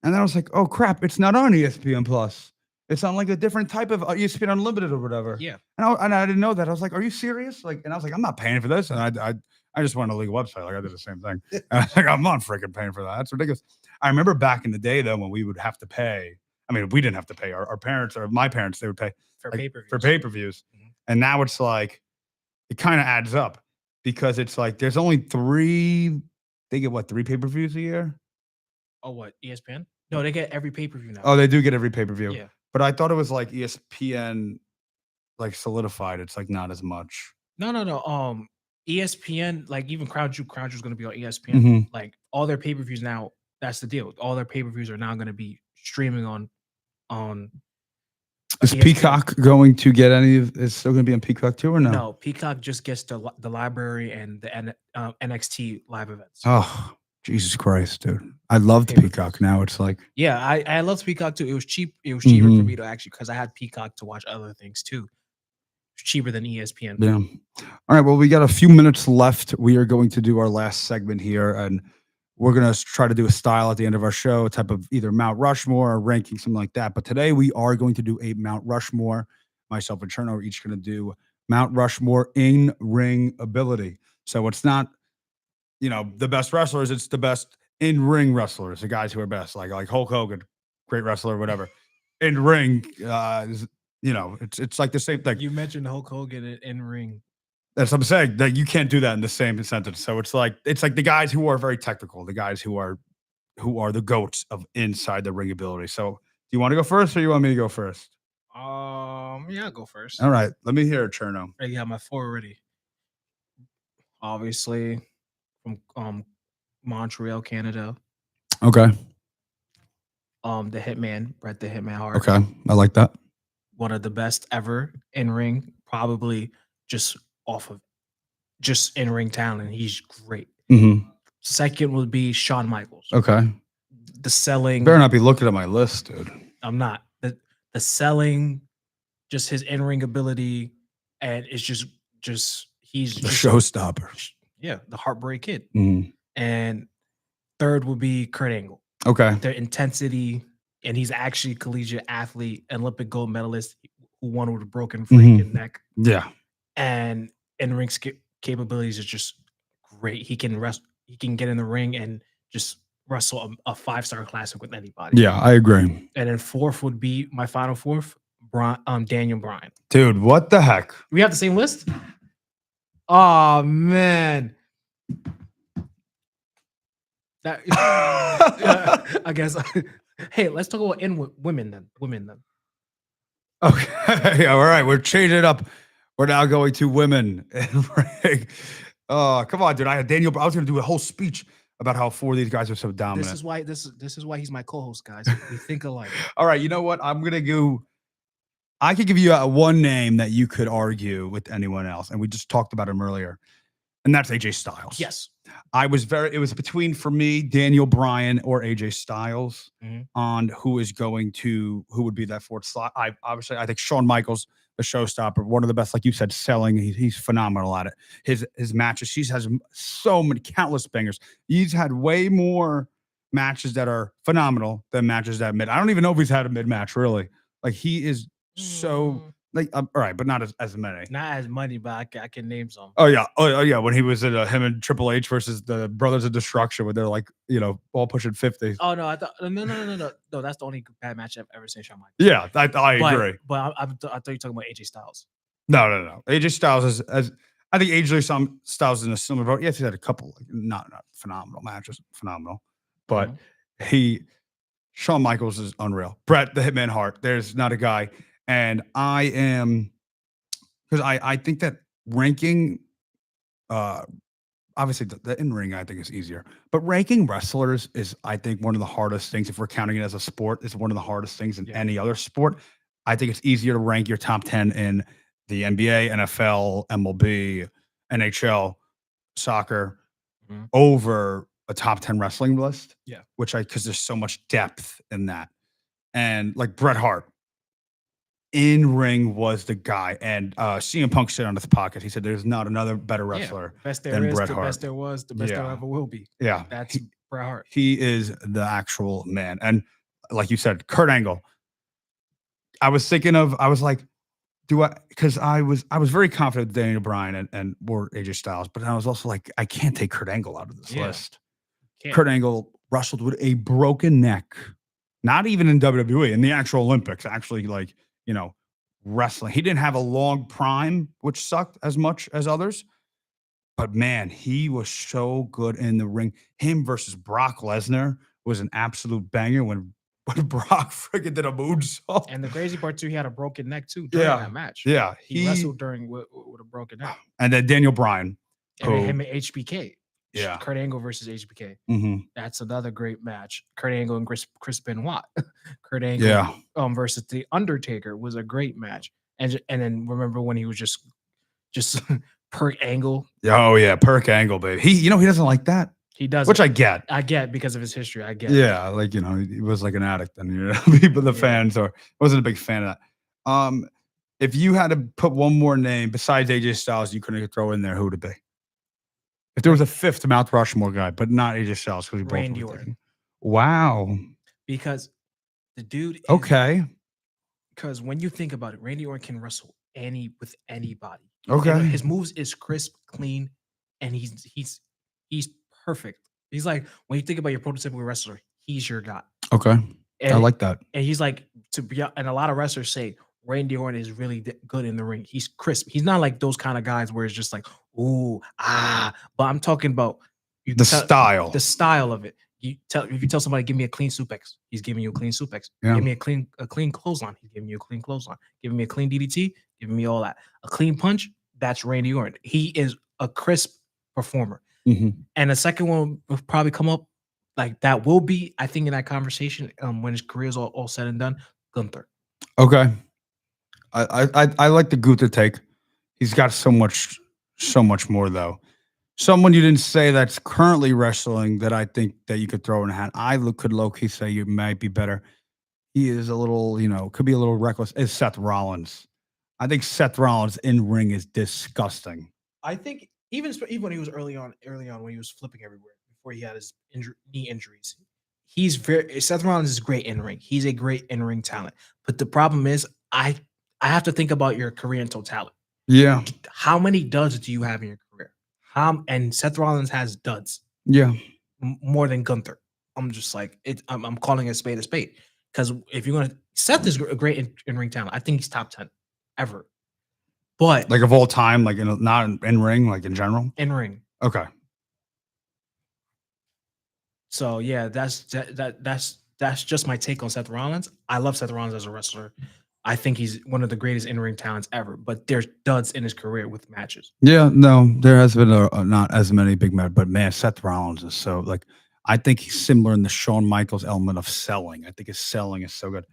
Speaker 1: and then I was like, oh crap, it's not on ESPN Plus. It's on like a different type of ESPN Unlimited or whatever.
Speaker 2: Yeah.
Speaker 1: And I didn't know that. I was like, are you serious? Like, and I was like, I'm not paying for this. And I I just went on a legal website. Like I did the same thing. And I was like, I'm not freaking paying for that. That's ridiculous. I remember back in the day though, when we would have to pay. I mean, we didn't have to pay. Our parents or my parents, they would pay
Speaker 2: for
Speaker 1: like,
Speaker 2: pay-per-views.
Speaker 1: for pay-per-views.
Speaker 2: Mhm.
Speaker 1: And now it's like it kind of adds up because it's like there's only three. They get what 3 pay-per-views a year?
Speaker 2: Oh, what, ESPN? No, they get every pay-per-view now.
Speaker 1: Oh, they do get every pay-per-view.
Speaker 2: Yeah.
Speaker 1: But I thought it was like ESPN like solidified. It's like not as much.
Speaker 2: No. ESPN, like even Crown Jewel's gonna be on ESPN.
Speaker 1: Mhm.
Speaker 2: Like all their pay-per-views now, that's the deal. All their pay-per-views are now gonna be streaming on
Speaker 1: Is
Speaker 2: ESPN.
Speaker 1: Peacock going to get any of is still going to be on Peacock too or no?
Speaker 2: No, Peacock just gets the library and the NXT live events.
Speaker 1: Oh, Jesus Christ, dude. I loved
Speaker 2: Pay-per-views.
Speaker 1: Peacock. Now it's like,
Speaker 2: Yeah, I love Peacock too. It was cheap. It was cheaper for
Speaker 1: Mhm.
Speaker 2: me to actually because I had Peacock to watch other things too. It's cheaper than ESPN.
Speaker 1: yeah. All right. Well, we got a few minutes left. We are going to do our last segment here, and we're going to try to do a style at the end of our show, a type of either Mount Rushmore or ranking, something like that. But today we are going to do a Mount Rushmore. Myself and Cherno are each going to do Mount Rushmore in ring ability. So it's not, the best wrestlers, it's the best in ring wrestlers, the guys who are best, like Hulk Hogan, great wrestler, whatever. In ring, it's like the same thing.
Speaker 2: You mentioned Hulk Hogan in ring.
Speaker 1: That's what I'm saying. That you can't do that in the same sentence. So it's like the guys who are very technical, the guys who are the goats of inside the ring ability. So do you want to go first or you want me to go first?
Speaker 2: Yeah, I'll go first.
Speaker 1: All right, let me hear it, Cherno.
Speaker 2: I got my 4 already. Obviously, from Montreal, Canada.
Speaker 1: Okay.
Speaker 2: The Hitman, Bret the Hitman Hart.
Speaker 1: Okay. I like that.
Speaker 2: One of the best ever in ring, probably just in ring talent. He's great.
Speaker 1: Mm-hmm.
Speaker 2: Second would be Shawn Michaels.
Speaker 1: Okay.
Speaker 2: The selling.
Speaker 1: Better not be looking at my list, dude.
Speaker 2: I'm not. The selling, just his in ring ability, and it's just he's
Speaker 1: The
Speaker 2: just,
Speaker 1: showstopper.
Speaker 2: yeah, the Heartbreak Kid.
Speaker 1: Mm.
Speaker 2: And third would be Kurt Angle.
Speaker 1: Okay.
Speaker 2: The intensity, and he's actually a collegiate athlete, Olympic gold medalist who won with a broken freaking neck.
Speaker 1: Yeah.
Speaker 2: And in-ring capabilities is just great. He can get in the ring and just wrestle a 5-star classic with anybody.
Speaker 1: Yeah, I agree.
Speaker 2: And then fourth would be my final fourth, Daniel Bryan.
Speaker 1: Dude, what the heck?
Speaker 2: We have the same list? Oh man. That I guess. Hey, let's talk about women then.
Speaker 1: Okay. All right. We're changing it up. We're now going to women. Oh, come on, dude. I had Daniel. I was going to do a whole speech about how 4 of these guys are so dominant.
Speaker 2: This is why he's my co-host, guys. We think alike.
Speaker 1: All right. You know what? I'm going to go. I could give you one name that you could argue with anyone else. And we just talked about him earlier. And that's AJ Styles.
Speaker 2: Yes.
Speaker 1: It was between, for me, Daniel Bryan or AJ Styles on who would be that fourth slot. I think Shawn Michaels, the showstopper, one of the best, like you said, selling. He's phenomenal at it. His matches, he has so many, countless bangers. He's had way more matches that are phenomenal than matches that mid. I don't even know if he's had a mid match, really. Like he is so like, all right, but not as many.
Speaker 2: Not as many, but I can name some.
Speaker 1: Oh yeah. When he was in him and Triple H versus the Brothers of Destruction, where they're like, all pushing 50.
Speaker 2: Oh no, I thought no. That's the only bad match I've ever seen Shawn Michaels.
Speaker 1: Yeah, I agree.
Speaker 2: But I thought you were talking about AJ Styles.
Speaker 1: No. AJ Styles is as I think AJ Styles is in a similar boat. Yes, he had a couple like not phenomenal matches, but Shawn Michaels is unreal. Bret the Hitman Hart. There's not a guy. And I am, because I think that ranking, obviously the in-ring I think is easier, but ranking wrestlers is, I think, one of the hardest things. If we're counting it as a sport, it's one of the hardest things in any other sport. I think it's easier to rank your top 10 in the NBA, NFL, MLB, NHL, soccer over a top 10 wrestling list.
Speaker 2: Yeah.
Speaker 1: Because there's so much depth in that. And like Bret Hart, in ring was the guy, and CM Punk said on his pocket, he said, "There's not another better wrestler
Speaker 2: best there
Speaker 1: than
Speaker 2: is,
Speaker 1: Bret
Speaker 2: the
Speaker 1: Hart.
Speaker 2: best there was, the best there ever will be."
Speaker 1: Yeah,
Speaker 2: that's Bret Hart.
Speaker 1: He is the actual man, and like you said, Kurt Angle. I was like, do I? Because I was very confident with Daniel Bryan and or AJ Styles, but I was also like, I can't take Kurt Angle out of this
Speaker 2: Yeah.
Speaker 1: list.
Speaker 2: Can't.
Speaker 1: Kurt Angle wrestled with a broken neck, not even in WWE, in the actual Olympics, actually, like, wrestling. He didn't have a long prime, which sucked as much as others. But man, he was so good in the ring. Him versus Brock Lesnar was an absolute banger when Brock freaking did a moonsault.
Speaker 2: And the crazy part too, he had a broken neck too during
Speaker 1: Yeah.
Speaker 2: that match.
Speaker 1: Yeah.
Speaker 2: He wrestled during with a broken neck.
Speaker 1: And then Daniel Bryan.
Speaker 2: And then
Speaker 1: who-
Speaker 2: him and HBK.
Speaker 1: Yeah.
Speaker 2: Kurt Angle versus HBK.
Speaker 1: Mhm.
Speaker 2: That's another great match. Kurt Angle and Chris Benoit. Kurt Angle
Speaker 1: Yeah.
Speaker 2: versus The Undertaker was a great match. And then remember when he was just per angle.
Speaker 1: Oh yeah, Perk Angle, baby. He doesn't like that,
Speaker 2: He does,
Speaker 1: which I get.
Speaker 2: I get because of his history. I get.
Speaker 1: Yeah, like he was like an addict, and people, the
Speaker 2: Yeah.
Speaker 1: fans, or wasn't a big fan of that. If you had to put one more name besides AJ Styles, you couldn't throw in there, who would it be? If there was a fifth Mount Rushmore guy, but not AJ Styles, because we both
Speaker 2: Randy
Speaker 1: were
Speaker 2: Orton.
Speaker 1: thinking. Wow.
Speaker 2: Because the dude.
Speaker 1: Okay.
Speaker 2: Because when you think about it, Randy Orton can wrestle with anybody.
Speaker 1: Okay.
Speaker 2: And his moves is crisp, clean, and he's perfect. He's like, when you think about your prototypical wrestler, he's your guy.
Speaker 1: Okay.
Speaker 2: And,
Speaker 1: I like that.
Speaker 2: and he's like and a lot of wrestlers say Randy Orton is really good in the ring. He's crisp. He's not like those kind of guys where it's just like, ooh, but I'm talking about
Speaker 1: The style.
Speaker 2: the style of it. If you tell somebody, give me a clean suplex, he's giving you a clean suplex.
Speaker 1: Yeah.
Speaker 2: Give me a clean clothesline, he's giving you a clean clothesline. Giving me a clean DDT, giving me all that. A clean punch, that's Randy Orton. He is a crisp performer.
Speaker 1: Mhm.
Speaker 2: And the second one will probably come up like that will be, I think, in that conversation when his career is all said and done, Gunther.
Speaker 1: Okay. I like the Gunther take. He's got so much more though. Someone you didn't say that's currently wrestling that I think that you could throw in a hat. Could low-key say you might be better. He is a little, could be a little reckless. Is Seth Rollins. I think Seth Rollins in ring is disgusting.
Speaker 2: I think even when he was early on when he was flipping everywhere before he had his knee injuries, Seth Rollins is great in ring. He's a great in ring talent. But the problem is, I have to think about your career in totality.
Speaker 1: Yeah.
Speaker 2: How many duds do you have in your career? And Seth Rollins has duds.
Speaker 1: Yeah.
Speaker 2: More than Gunther. I'm just like I'm calling a spade because if you're gonna, Seth is a great in ring talent. I think he's top 10 ever. But
Speaker 1: Like of all time, like not in ring, like in general.
Speaker 2: in ring.
Speaker 1: Okay.
Speaker 2: So yeah, that's just my take on Seth Rollins. I love Seth Rollins as a wrestler. I think he's one of the greatest in-ring talents ever, but there's duds in his career with matches.
Speaker 1: Yeah, no, there has been not as many big men, but man, Seth Rollins is so like, I think he's similar in the Shawn Michaels element of selling. I think his selling is so good.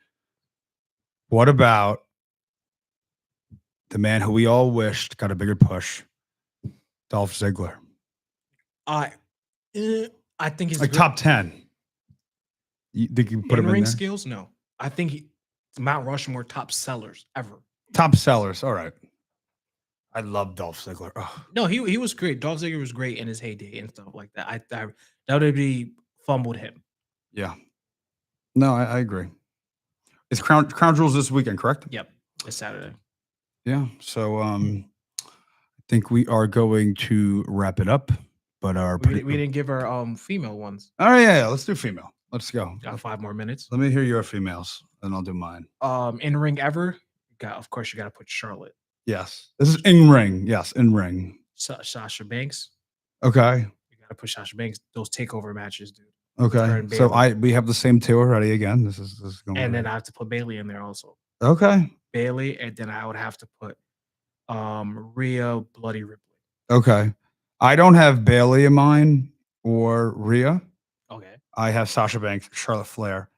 Speaker 1: What about the man who we all wished got a bigger push, Dolph Ziggler?
Speaker 2: I think he's
Speaker 1: Like top 10. You think you put him in
Speaker 2: in-ring
Speaker 1: there?
Speaker 2: skills. No, I think Mount Rushmore top sellers ever.
Speaker 1: Top sellers. All right. I love Dolph Ziggler. Oh.
Speaker 2: No, he was great. Dolph Ziggler was great in his heyday and stuff like that. I WWE fumbled him.
Speaker 1: Yeah. No, I agree. It's Crown Jewels this weekend, correct?
Speaker 2: Yep, it's Saturday.
Speaker 1: Yeah. So I think we are going to wrap it up. But
Speaker 2: We didn't give our female ones.
Speaker 1: All right, yeah. Let's do female. Let's go.
Speaker 2: Got 5 more minutes.
Speaker 1: Let me hear your females, and I'll do mine.
Speaker 2: In ring ever. Of course, you got to put Charlotte.
Speaker 1: Yes. This is in ring. Yes, in ring.
Speaker 2: Sasha Banks.
Speaker 1: Okay.
Speaker 2: You got to put Sasha Banks. Those takeover matches, dude.
Speaker 1: Okay.
Speaker 2: and
Speaker 1: So
Speaker 2: Bayley.
Speaker 1: we have the same two already again. This is going.
Speaker 2: And then I have to put Bailey in there also.
Speaker 1: Okay.
Speaker 2: Bailey, and then I would have to put Rhea Bloody Ripley.
Speaker 1: Okay. I don't have Bailey in mine or Rhea.
Speaker 2: Okay.
Speaker 1: I have Sasha Banks, Charlotte Flair.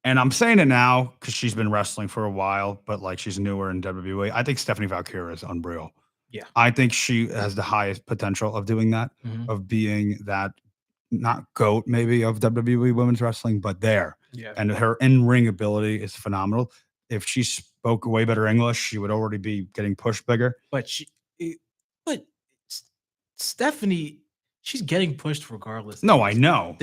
Speaker 1: And I'm saying it now because she's been wrestling for a while, but like she's newer in WWE. I think Stephanie Valkyria is unreal.
Speaker 2: Yeah.
Speaker 1: I think she has the highest potential of doing that,
Speaker 2: Mhm.
Speaker 1: of being that, not GOAT maybe of WWE women's wrestling, but there.
Speaker 2: Yeah.
Speaker 1: And her in-ring ability is phenomenal. If she spoke way better English, she would already be getting pushed bigger.
Speaker 2: But Stephanie, she's getting pushed regardless.
Speaker 1: No, I know.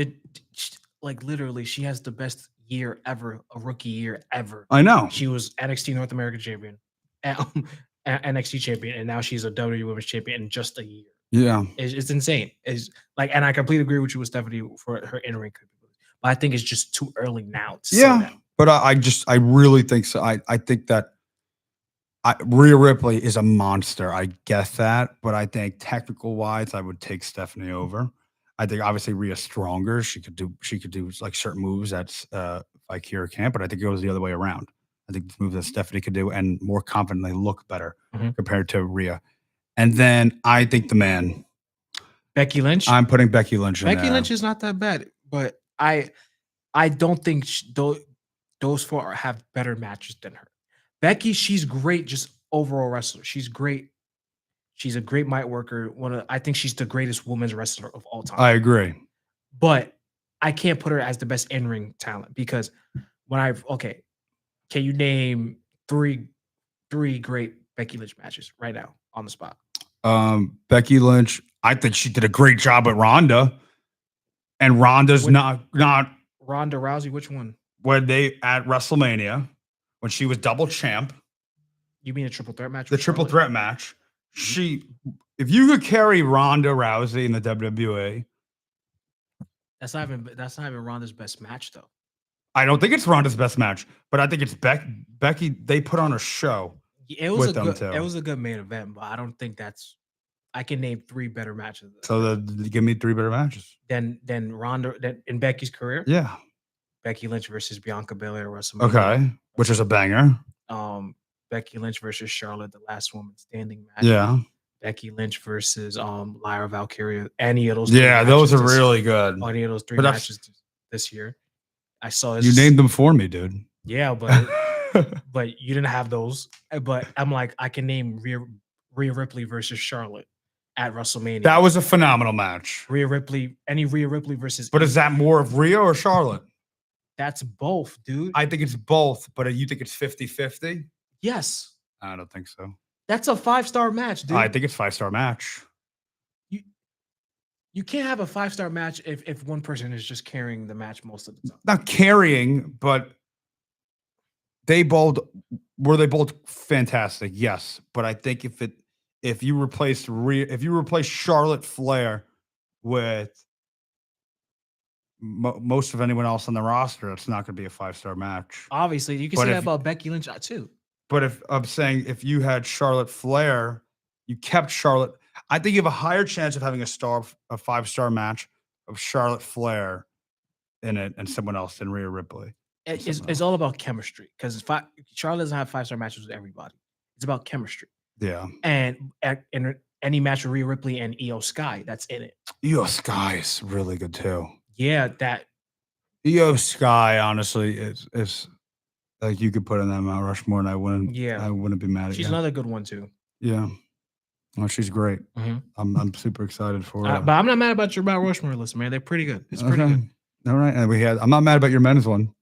Speaker 2: Like literally, she has the best year ever, a rookie year ever.
Speaker 1: I know.
Speaker 2: She was NXT North American champion. NXT champion, and now she's a WWE Women's Champion in just a year.
Speaker 1: Yeah.
Speaker 2: It's insane. It's like, and I completely agree with you with Stephanie for her in-ring capabilities. But I think it's just too early now to say
Speaker 1: Yeah.
Speaker 2: that.
Speaker 1: But I really think so. I think that Rhea Ripley is a monster. I get that. But I think technical wise, I would take Stephanie over. I think obviously Rhea's stronger. She could do like certain moves that's Akira can't, but I think it goes the other way around. I think the moves that Stephanie could do and more confidently look better compared to Rhea. And then I think the man,
Speaker 2: Becky Lynch.
Speaker 1: I'm putting Becky Lynch in
Speaker 2: Becky
Speaker 1: there.
Speaker 2: Lynch is not that bad, but I don't think those four have better matches than her. Becky, she's great, just overall wrestler. She's great. She's a great mic worker. I think she's the greatest women's wrestler of all time.
Speaker 1: I agree.
Speaker 2: But I can't put her as the best in-ring talent because can you name three great Becky Lynch matches right now on the spot?
Speaker 1: Becky Lynch, I think she did a great job at Ronda. And Ronda's not
Speaker 2: Ronda Rousey, which one?
Speaker 1: When they at WrestleMania, when she was double champ.
Speaker 2: You mean a triple threat match?
Speaker 1: The triple threat match. If you could carry Ronda Rousey in the WWE.
Speaker 2: That's not even Ronda's best match, though.
Speaker 1: I don't think it's Ronda's best match, but I think it's Becky. They put on a show.
Speaker 2: It was a good main event, but I don't think I can name three better matches.
Speaker 1: So give me three better matches.
Speaker 2: Than Ronda in Becky's career.
Speaker 1: Yeah.
Speaker 2: Becky Lynch versus Bianca Belair at WrestleMania.
Speaker 1: Okay, which is a banger.
Speaker 2: Becky Lynch versus Charlotte, the last woman standing match.
Speaker 1: Yeah.
Speaker 2: Becky Lynch versus Lyra Valkyria. Any of those.
Speaker 1: Yeah, those are really good.
Speaker 2: Any of those three matches this year. I saw this.
Speaker 1: You named them for me, dude.
Speaker 2: Yeah, but but you didn't have those. But I'm like, I can name Rhea Ripley versus Charlotte at WrestleMania.
Speaker 1: That was a phenomenal match.
Speaker 2: Rhea Ripley versus.
Speaker 1: But is that more of Rhea or Charlotte?
Speaker 2: That's both, dude.
Speaker 1: I think it's both, but you think it's 50-50?
Speaker 2: Yes.
Speaker 1: I don't think so.
Speaker 2: That's a 5-star match, dude.
Speaker 1: I think it's 5-star match.
Speaker 2: You can't have a 5-star match if one person is just carrying the match most of the time.
Speaker 1: Not carrying, but were they both fantastic? Yes, but I think if you replace Charlotte Flair with most of anyone else on the roster, it's not going to be a 5-star match.
Speaker 2: Obviously, you can say that about Becky Lynch too.
Speaker 1: But if I'm saying if you had Charlotte Flair, you kept Charlotte. I think you have a higher chance of having a 5-star match of Charlotte Flair in it and someone else than Rhea Ripley.
Speaker 2: It's all about chemistry because Charlotte doesn't have 5-star matches with everybody. It's about chemistry.
Speaker 1: Yeah.
Speaker 2: And in any match with Rhea Ripley and Io Sky, that's in it.
Speaker 1: Io Sky is really good too.
Speaker 2: Yeah, that
Speaker 1: Io Sky honestly is like you could put in that Mount Rushmore, and I wouldn't be mad at you.
Speaker 2: She's another good one too.
Speaker 1: Yeah. Oh, she's great. I'm super excited for her.
Speaker 2: But I'm not mad about your Mount Rushmore list, man. They're pretty good. It's pretty good.
Speaker 1: All right. And I'm not mad about your men's one.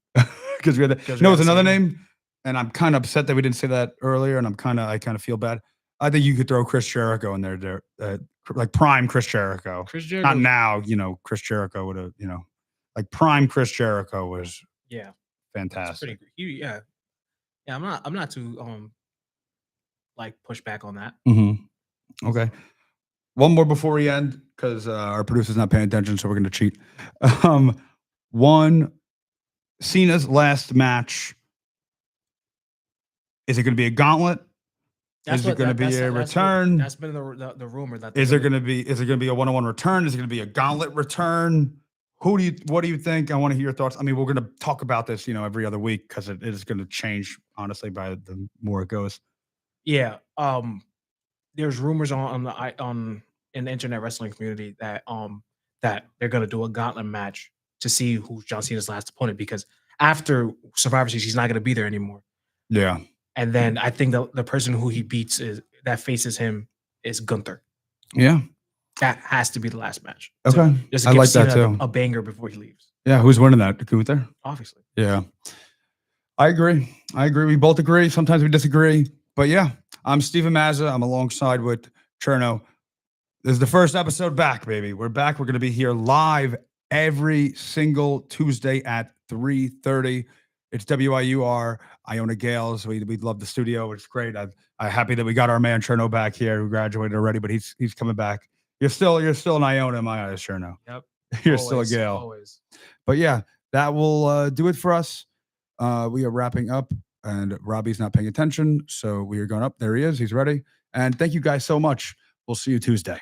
Speaker 1: Because we had it's another name, and I'm kind of upset that we didn't say that earlier, and I kind of feel bad. I think you could throw Chris Jericho in there, like prime Chris Jericho.
Speaker 2: Chris Jericho.
Speaker 1: Not now, Chris Jericho would have, like prime Chris Jericho was fantastic.
Speaker 2: Pretty, yeah. I'm not too like push back on that.
Speaker 1: Okay. One more before we end, because our producer's not paying attention, so we're going to cheat. Cena's last match. Is it going to be a gauntlet? Is it going to be a return?
Speaker 2: That's been the rumor.
Speaker 1: Is it going to be a 1-on-1 return? Is it going to be a gauntlet return? What do you think? I want to hear your thoughts. I mean, we're going to talk about this, every other week because it is going to change, honestly, by the more it goes.
Speaker 2: Yeah. There's rumors in the internet wrestling community that they're going to do a gauntlet match to see who's John Cena's last opponent, because after Survivor Series, he's not going to be there anymore.
Speaker 1: Yeah.
Speaker 2: And then I think the person who he beats that faces him is Gunther.
Speaker 1: Yeah.
Speaker 2: That has to be the last match.
Speaker 1: Okay.
Speaker 2: Just
Speaker 1: I like that
Speaker 2: Cena
Speaker 1: too.
Speaker 2: A banger before he leaves.
Speaker 1: Yeah. Who's winning that? Gunther?
Speaker 2: Obviously.
Speaker 1: Yeah. I agree. We both agree. Sometimes we disagree. But yeah, I'm Steven Mazza. I'm alongside with Cherno. This is the first episode back, baby. We're back. We're going to be here live every single Tuesday at 3:30. It's WIUR. Iona Gales. We love the studio. It's great. I'm happy that we got our man Cherno back here, who graduated already, but he's coming back. You're still an Iona in my eyes, Cherno.
Speaker 2: Yep.
Speaker 1: You're still a
Speaker 2: Always,
Speaker 1: Gale.
Speaker 2: always.
Speaker 1: But yeah, that will do it for us. We are wrapping up, and Robbie's not paying attention, so we are going up. There he is. He's ready. And thank you guys so much. We'll see you Tuesday.